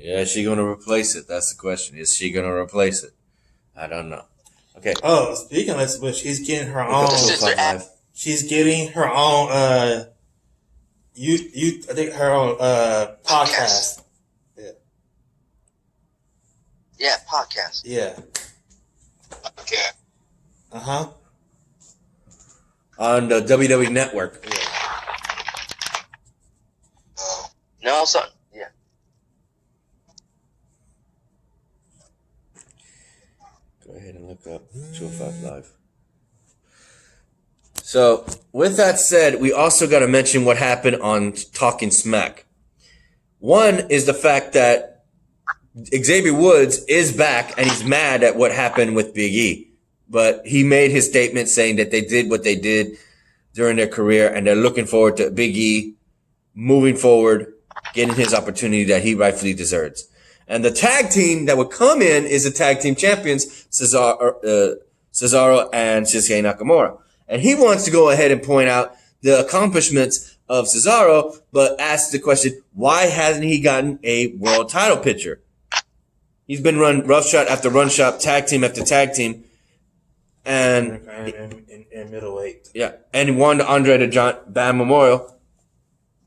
Yeah, is she going to replace it? That's the question. Is she going to replace it? I don't know. Okay. Oh, speaking of Alexa Bliss, she's getting her own. She's getting her own. I think her own podcast. Yeah. Yeah, podcast. Yeah. Okay. On the WWE Network. Yeah. No, son. Yeah. Go ahead and look up 205 Live. So, with that said, we also got to mention what happened on Talking Smack. One is the fact that Xavier Woods is back and he's mad at what happened with Big E. But he made his statement saying that they did what they did during their career and they're looking forward to Big E moving forward, getting his opportunity that he rightfully deserves. And the tag team that would come in is the tag team champions, Cesaro and Shinsuke Nakamura. And he wants to go ahead and point out the accomplishments of Cesaro, but asks the question, why hasn't he gotten a world title picture? He's been run rough shot after run shot, tag team after tag team. And in middleweight. Yeah. And he won the Andre the Giant Band Memorial.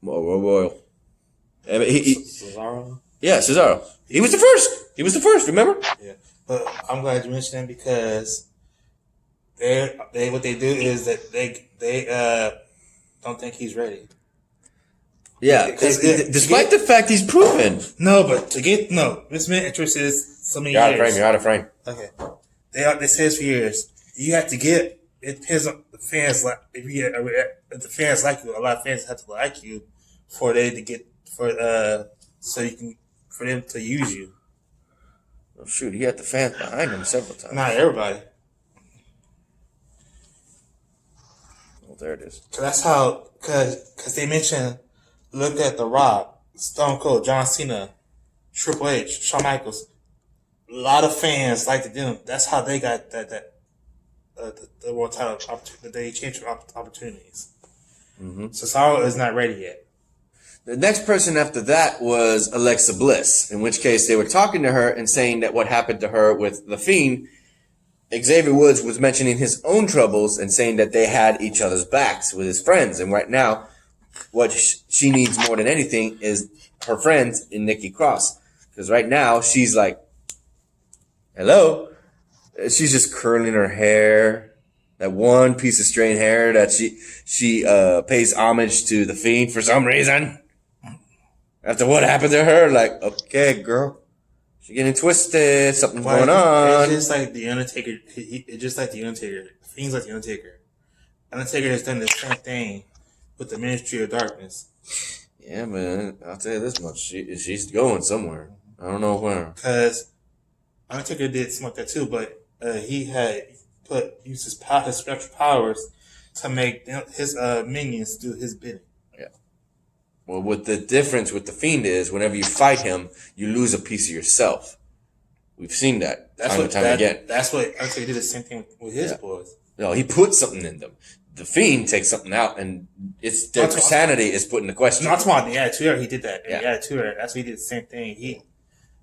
Memorial. Cesaro? Yeah, Cesaro. He was the first, remember? Yeah. But I'm glad you mentioned him because they what they do is that they don't think he's ready. Yeah, despite the fact he's proven. No, but this man interest is so many years. You're out of frame. Okay. They say this for years. You have to get, it depends on the fans, like, if the fans like you, a lot of fans have to like you for them to use you. Oh, shoot, he had the fans behind him several times. Not everybody. Oh, there it is. So that's how, because they mentioned, look at The Rock, Stone Cold, John Cena, Triple H, Shawn Michaels. A lot of fans liked them. That's how they got the world title opportunity. They changed opportunities. Mm-hmm. Cesaro is not ready yet. The next person after that was Alexa Bliss, in which case they were talking to her and saying that what happened to her with The Fiend, Xavier Woods was mentioning his own troubles and saying that they had each other's backs with his friends. And right now, what she needs more than anything is her friends in Nikki Cross. Because right now, she's like, hello? She's just curling her hair. That one piece of straight hair that she pays homage to The Fiend for some reason. After what happened to her, like, okay, girl. She's getting twisted. Something's going on. It's just like The Undertaker. It's just like The Undertaker. Fiend's like The Undertaker. Undertaker has done the same thing with the Ministry of Darkness. Yeah, man. I'll tell you this much. She's going somewhere. I don't know where. Because Undertaker did something like that too, but he had used his special powers to make his minions do his bidding. Yeah. Well, what the difference with The Fiend is, whenever you fight him, you lose a piece of yourself. We've seen that time and time again. That's what Undertaker did the same thing with his boys. No, he put something in them. The Fiend takes something out, and their sanity is put into question. Not about the Attitude Era. He did that. Yeah. The Attitude Era. That's what he did the same thing. He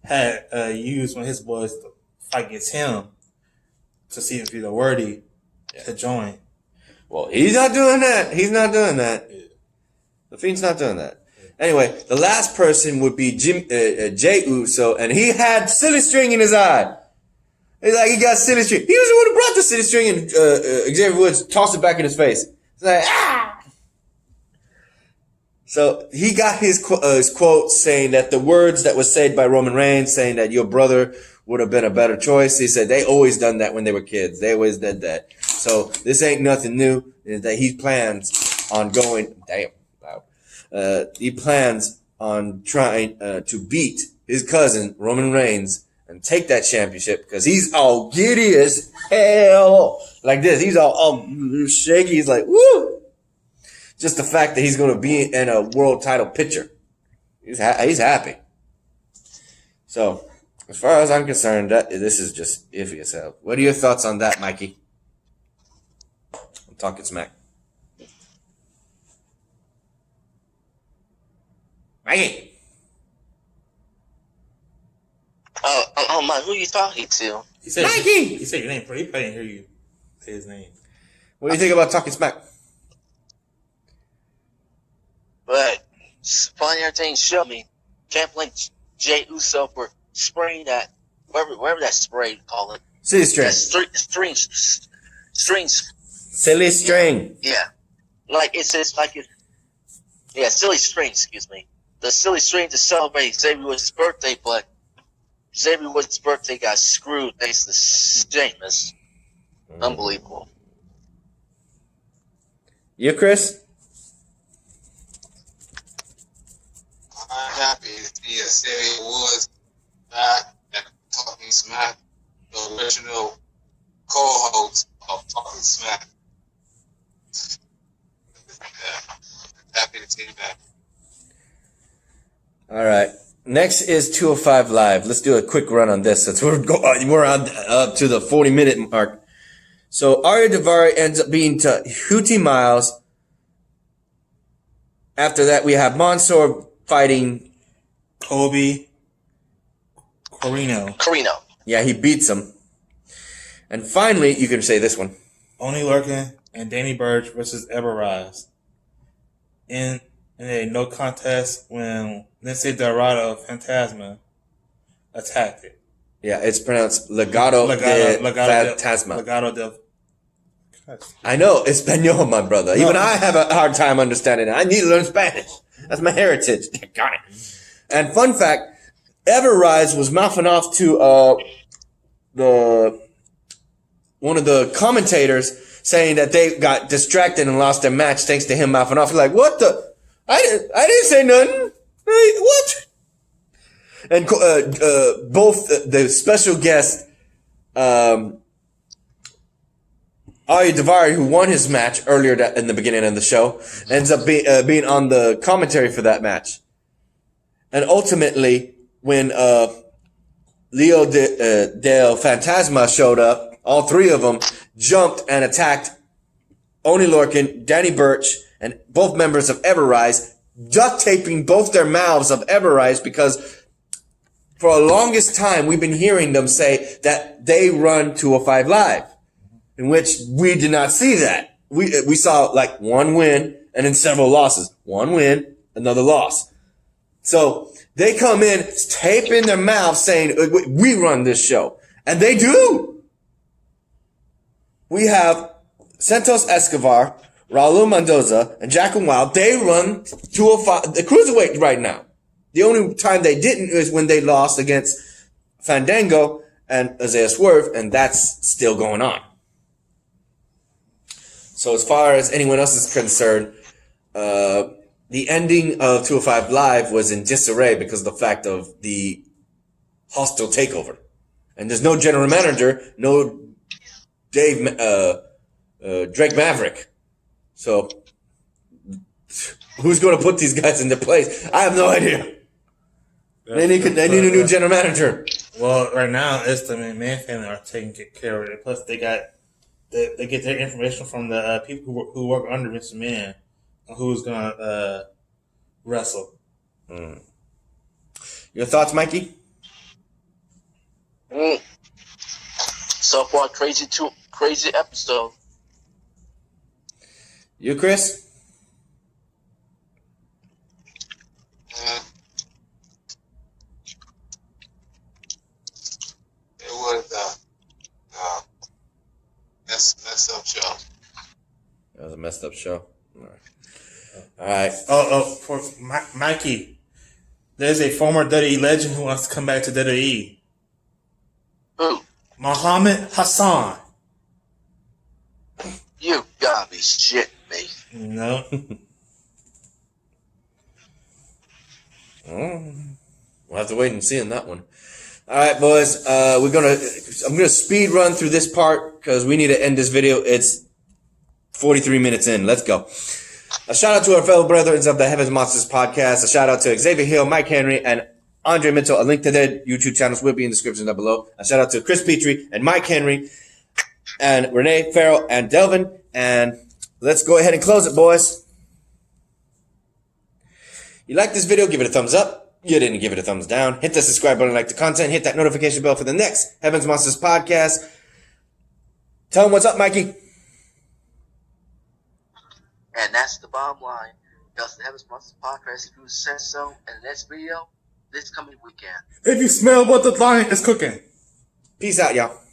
had used one of his boys to fight against him to see if he's worthy to join. Well, he's not doing that. Yeah. The Fiend's not doing that. Yeah. Anyway, the last person would be Jey Uso, and he had silly string in his eye. It's like he got silly string. He was the one who brought the silly string, and Xavier Woods tossed it back in his face. It's like, ah! So he got his quote saying that the words that was said by Roman Reigns, saying that your brother would have been a better choice. He said they always done that when they were kids. They always did that. So this ain't nothing new. Is that he plans on going? Damn, wow. He plans on trying to beat his cousin Roman Reigns and take that championship because he's all giddy as hell. Like this, he's all shaky. He's like, woo! Just the fact that he's going to be in a world title picture, he's happy. So, as far as I'm concerned, this is just iffy as hell. What are your thoughts on that, Mikey? I'm talking smack. Mikey! Oh my, who you talking to? He said Mikey! He said your name. He probably didn't hear you say his name. What do you think about talking smack? But it's a fun, entertaining show. I mean, can't blame Jay Uso for spraying that, wherever that spray you call it. Silly string. That strings. Silly string. Yeah. Silly string, excuse me. The silly string to celebrate Xavier Woods' birthday, but Xavier Woods' birthday got screwed thanks to Sheamus. Unbelievable. You, Chris? I'm happy to see Xavier Woods back at Talking Smack, the original co-host of Talking Smack. Yeah, happy to see you back. All right. Next is 205 Live. Let's do a quick run on this since we're on up to the 40-minute mark. So Arya Daivari ends up being to Hootie Miles. After that, we have Mansoor fighting Kobe Corino. Yeah, he beats him. And finally, you can say this one. Only Lurkin and Danny Burch versus Everrise. In a no contest when Lindsay Dorado Fantasma attacked it. Yeah, it's pronounced Legado de Fantasma. Legado del. I know, Espanol, my brother. Even I have a hard time understanding it. I need to learn Spanish. That's my heritage. Got it. And fun fact, Everrise was mouthing off to one of the commentators saying that they got distracted and lost their match thanks to him mouthing off. Like, what the? I didn't say nothing. What? And both the special guest, Arya Daivari, who won his match earlier in the beginning of the show, ends up being on the commentary for that match. And ultimately, when Leo del Fantasma showed up, all three of them jumped and attacked Oni Lorcan, Danny Burch, and both members of Everrise, duct taping both their mouths of Everrise because for the longest time we've been hearing them say that they run 205 Live, in which we did not see that. We saw like one win and then several losses. One win, another loss. So they come in taping their mouths saying, we run this show. And they do. We have Santos Escobar, Raul Mendoza, and Jacqueline Wild. They run 205, the cruiserweight right now. The only time they didn't is when they lost against Fandango and Isaiah Swerve, and that's still going on. So as far as anyone else is concerned, the ending of 205 Live was in disarray because of the fact of the hostile takeover. And there's no general manager, no Drake Maverick. So who's going to put these guys in their place? I have no idea. They need a new general manager. Well, right now it's the McMahon family are taking care of it. Plus, they get their information from the people who work under Mr. McMahon, who's gonna wrestle. Your thoughts, Mikey? So far, crazy episode. You, Chris? It was messed up show. That was a messed up show. All right. For Mikey, there's a former WWE legend who wants to come back to WWE. Who? Muhammad Hassan. You gotta be shitting me. No. We'll have to wait and see on that one. All right, boys. I'm gonna speed run through this part because we need to end this video. It's 43 minutes in. Let's go. A shout out to our fellow brethren of the Heavens Monsters podcast. A shout out to Xavier Hill, Mike Henry, and Andre Mitchell. A link to their YouTube channels will be in the description down below. A shout out to Chris Petrie and Mike Henry and Renee Farrell and Delvin. And let's go ahead and close it, boys. You like this video? Give it a thumbs up. you didn't give it a thumbs down. Hit the subscribe button, like the content, hit that notification bell for the next Heavens Monsters podcast. Tell them what's up, Mikey. And that's the bottom line. That's the Heavens Monsters podcast. If you said so, in the next video, this coming weekend. If you smell what the lion is cooking. Peace out, y'all.